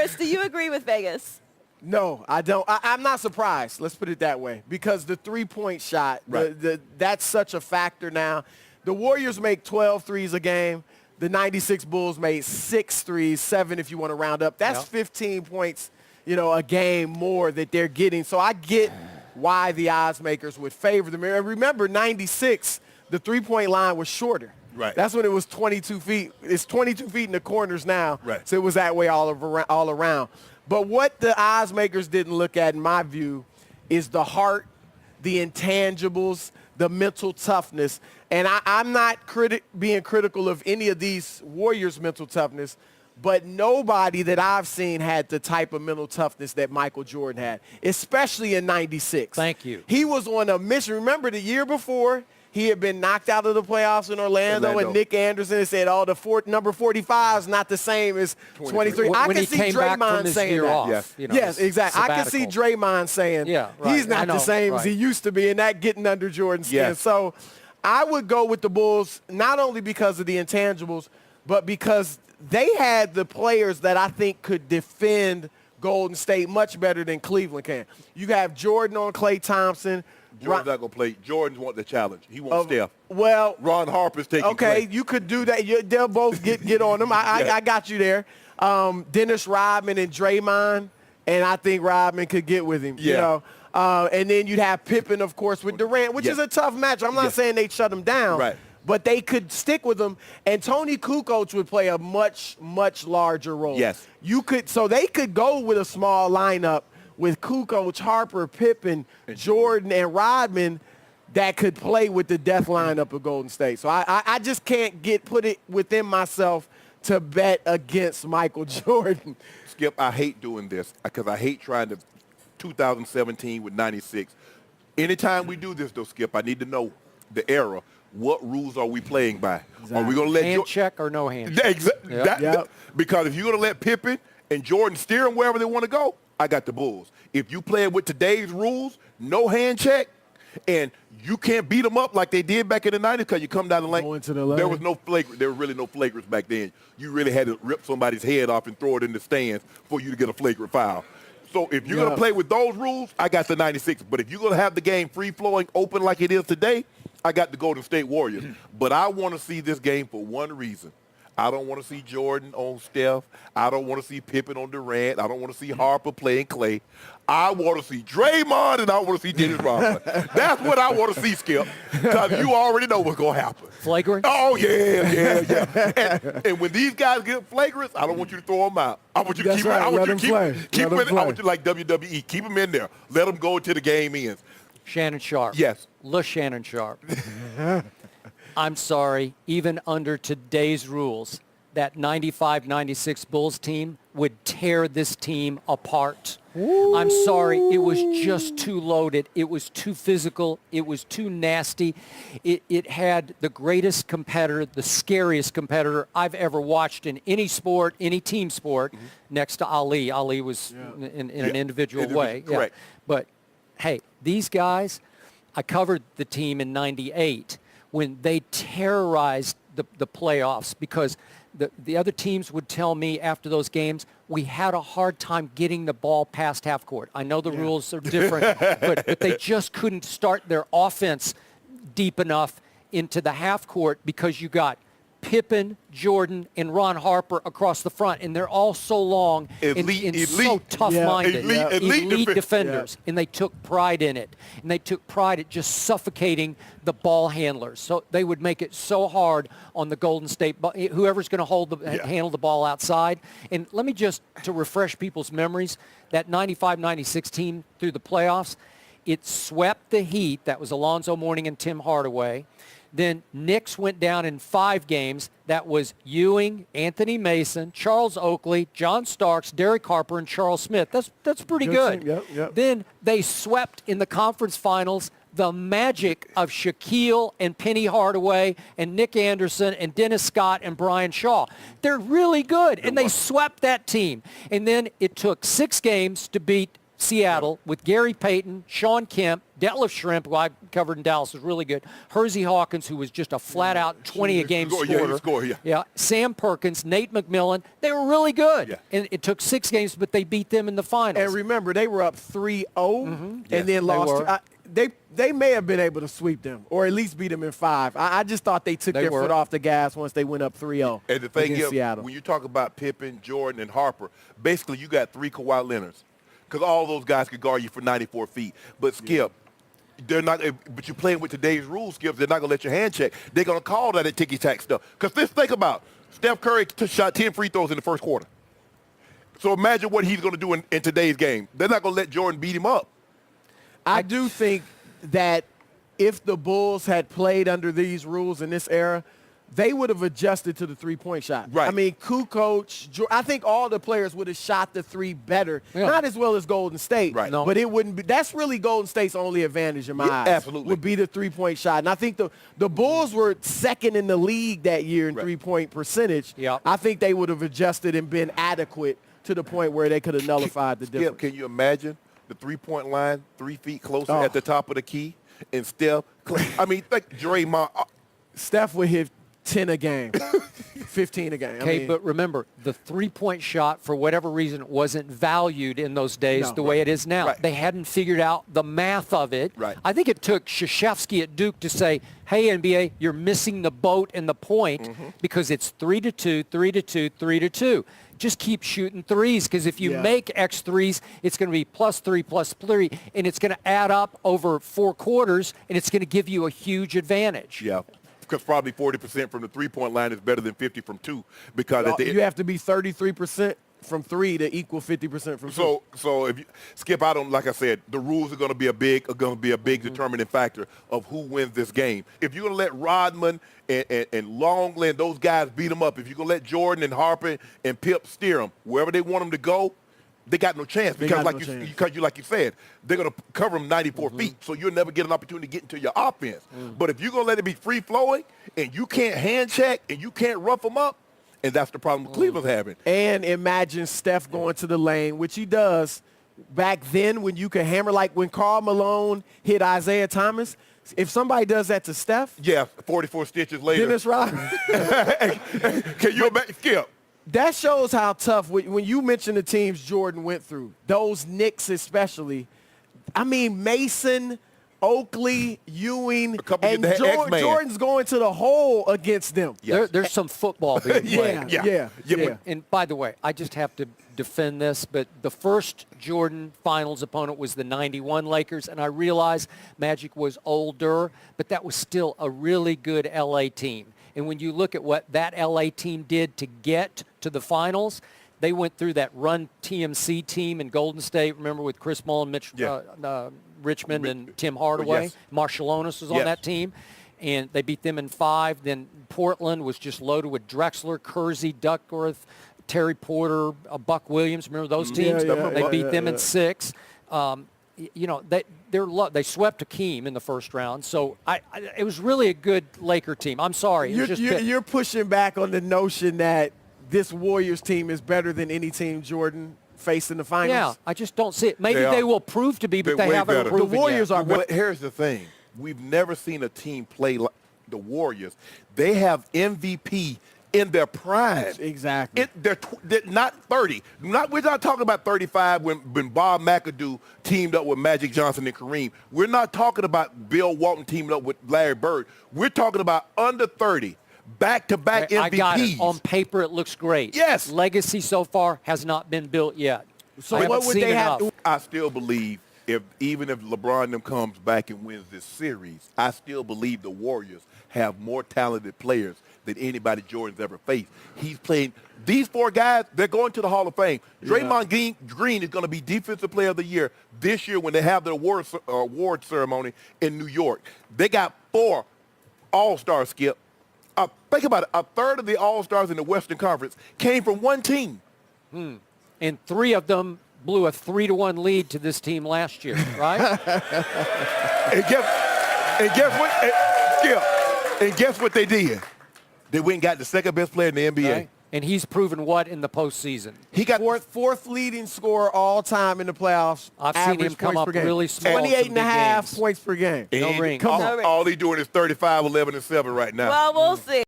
Chris, do you agree with Vegas? No, I don't. I'm not surprised. Let's put it that way. Because the three-point shot, that's such a factor now. The Warriors make 12 threes a game. The 96 Bulls made 6 threes, 7 if you want to round up. That's 15 points, a game more that they're getting. So I get why the odds makers would favor them. And remember, 96, the three-point line was shorter. Right. That's when it was 22 feet. It's 22 feet in the corners now. Right. So it was that way all around. But what the odds makers didn't look at, in my view, is the heart, the intangibles, the mental toughness. And I'm not being critical of any of these Warriors' mental toughness, but nobody that I've seen had the type of mental toughness that Michael Jordan had, especially in 96. Thank you. He was on a mission. Remember, the year before, he had been knocked out of the playoffs in Orlando. And Nick Anderson had said, number 45 is not the same as 23. I can see Draymond saying that. Yes, exactly. I can see Draymond saying he's not the same as he used to be, and that getting under Jordan's skin. Yes. So I would go with the Bulls, not only because of the intangibles, but because they had the players that I think could defend Golden State much better than Cleveland can. You have Jordan on Klay Thompson. Jordan's not going to play. Jordan's want the challenge. He wants Steph. Well, Ron Harper's taking Klay. You could do that. They'll both get on them. I got you there. Dennis Rodman and Draymond, and I think Rodman could get with him. And then you'd have Pippen, of course, with Durant, which is a tough match. I'm not saying they'd shut him down, but they could stick with him. And Tony Kukoc would play a much, much larger role. Yes. So they could go with a small lineup with Kukoc, Harper, Pippen, Jordan, and Rodman that could play with the death lineup of Golden State. So I just can't put it within myself to bet against Michael Jordan. Skip, I hate doing this because I hate trying to 2017 with 96. Anytime we do this, though, Skip, I need to know the era. What rules are we playing by? Exactly. Are we going to let hand check or no hand check? Because if you're going to let Pippen and Jordan steer them wherever they want to go, I got the Bulls. If you play it with today's rules, no hand check, and you can't beat them up like they did back in the 90s because you come down the lane. There was no flagrant. There was really no flagrants back then. You really had to rip somebody's head off and throw it in the stands for you to get a flagrant foul. So if you're going to play with those rules, I got the 96. But if you're going to have the game free-flowing, open like it is today, I got the Golden State Warriors. But I want to see this game for one reason. I don't want to see Jordan on Steph. I don't want to see Pippen on Durant. I don't want to see Harper playing Klay. I want to see Draymond, and I want to see Dennis Rodman. That's what I want to see, Skip, because you already know what's going to happen. Flagrant? Oh, yeah. And when these guys get flagrants, I don't want you to throw them out. I want you to keep them. I want you to keep them in. I want you like WWE. Keep them in there. Let them go until the game ends. Shannon Sharpe. Yes. Shannon Sharpe. I'm sorry, even under today's rules, that 95-96 Bulls team would tear this team apart. Ooh. I'm sorry, it was just too loaded. It was too physical. It was too nasty. It had the greatest competitor, the scariest competitor I've ever watched in any sport, any team sport, next to Ali. Ali was in an individual way. Correct. But, hey, these guys, I covered the team in 98 when they terrorized the playoffs because the other teams would tell me after those games, we had a hard time getting the ball past half court. I know the rules are different, but they just couldn't start their offense deep enough into the half court because you got Pippen, Jordan, and Ron Harper across the front, and they're all so long and so tough-minded, elite defenders, and they took pride in it, and they took pride at just suffocating the ball handlers. So they would make it so hard on the Golden State, whoever's going to handle the ball outside. And let me just, to refresh people's memories, that 95-96 team through the playoffs, it swept the Heat. That was Alonzo Mourning and Tim Hardaway. Then Knicks went down in 5 games. That was Ewing, Anthony Mason, Charles Oakley, John Starks, Derek Harper, and Charles Smith. That's pretty good. Yep. Then they swept in the conference finals the magic of Shaquille and Penny Hardaway and Nick Anderson and Dennis Scott and Brian Shaw. They're really good, and they swept that team. And then it took 6 games to beat Seattle with Gary Payton, Sean Kemp, Detlef Schrempf, who I covered in Dallas, was really good. Hersey Hawkins, who was just a flat-out 20-a-game scorer. Yeah, Sam Perkins, Nate McMillan. They were really good. Yeah. And it took 6 games, but they beat them in the finals. And remember, they were up 3-0 and then lost. They may have been able to sweep them or at least beat them in 5. I just thought they took their foot off the gas once they went up 3-0 And the thing is, Seattle. when you talk about Pippen, Jordan, and Harper, basically you got 3 Kawhi Leonards because all those guys could guard you for 94 feet. But Skip, they're not. But you're playing with today's rules, Skip. They're not going to let your hand check. They're going to call that a ticky-tack stuff. Because let's think about Steph Curry shot 10 free throws in the first quarter. So imagine what he's going to do in today's game. They're not going to let Jordan beat him up. I do think that if the Bulls had played under these rules in this era, they would have adjusted to the three-point shot. Right. I mean, Kukoc, I think all the players would have shot the three better. Yeah. Not as well as Golden State, Right. No. but it wouldn't be. That's really Golden State's only advantage in my eyes. Absolutely. Would be the three-point shot. And I think the Bulls were second in the league that year in three-point percentage. Yep. I think they would have adjusted and been adequate to the point where they could have nullified the difference. Skip, can you imagine the three-point line 3 feet closer at the top of the key? And Steph, I mean, like Draymond. Steph would hit 10 a game, 15 a game. Okay, but remember, the three-point shot, for whatever reason, wasn't valued in those days the way it is now. Right. They hadn't figured out the math of it. Right. I think it took Krzyzewski at Duke to say, hey, NBA, you're missing the boat and the point because it's 3-2, 3-2, 3-2. Just keep shooting threes because if you make X threes, it's going to be +3, +3, and it's going to add up over 4 quarters, and it's going to give you a huge advantage. Yeah, because probably 40% from the three-point line is better than 50 from 2. Because at the you have to be 33% from 3 to equal 50% from 2. So if you Skip, I don't, like I said, the rules are going to be a big determining factor of who wins this game. If you're going to let Rodman and Longley and those guys beat them up, if you're going to let Jordan and Harper and Pip steer them wherever they want them to go, they got no chance because like you said, they're going to cover them 94 feet, so you'll never get an opportunity to get into your offense. But if you're going to let it be free-flowing and you can't hand check and you can't rough them up, and that's the problem Cleveland's having. And imagine Steph going to the lane, which he does back then when you could hammer, like when Karl Malone hit Isaiah Thomas. If somebody does that to Steph. Yeah, 44 stitches later. Dennis Rodman. Can you imagine, Skip? That shows how tough, when you mention the teams Jordan went through, those Knicks especially, I mean, Mason, Oakley, Ewing, and Jordan's going to the hole against them. There's some football being played. Yeah. And by the way, I just have to defend this, but the first Jordan finals opponent was the 91 Lakers, and I realize Magic was older, but that was still a really good L.A. team. And when you look at what that L.A. team did to get to the finals, they went through that run TMC team in Golden State, remember, with Chris Mullin, Richmond, and Tim Hardaway. Marshallonis was on that team. And they beat them in 5. Then Portland was just loaded with Drexler, Kersey, Duckworth, Terry Porter, Buck Williams. Remember those teams? They beat them in 6. You know, they swept Hakeem in the first round. So it was really a good Laker team. I'm sorry. You're pushing back on the notion that this Warriors team is better than any team Jordan faced in the finals. Yeah, I just don't see it. Maybe they will prove to be, but they haven't proven The Warriors are better. But here's the thing. We've never seen a team play like the Warriors. They have MVP in their prime. Exactly. They're not 30. We're not talking about 35 when Bob McAdoo teamed up with Magic Johnson and Kareem. We're not talking about Bill Walton teamed up with Larry Bird. We're talking about under 30. Back-to-back MVPs. I got it. On paper, it looks great. Yes. Legacy so far has not been built yet. So what would they have? I still believe even if LeBron and them comes back and wins this series, I still believe the Warriors have more talented players than anybody Jordan's ever faced. He's playing these 4 guys. They're going to the Hall of Fame. Draymond Green is going to be Defensive Player of the Year this year when they have the award ceremony in New York. They got 4 All-Stars, Skip. Think about it. A third of the All-Stars in the Western Conference came from one team. And 3 of them blew a 3-1 lead to this team last year, right? and guess what? Skip. And guess what they did? They went and got the second best player in the NBA. And he's proven what in the postseason? He got fourth leading scorer all time in the playoffs. I've seen him come up really small. 28 and a half games. points per game. No ring. All he doing is 35, 11, and 7 right now. Well, we'll see.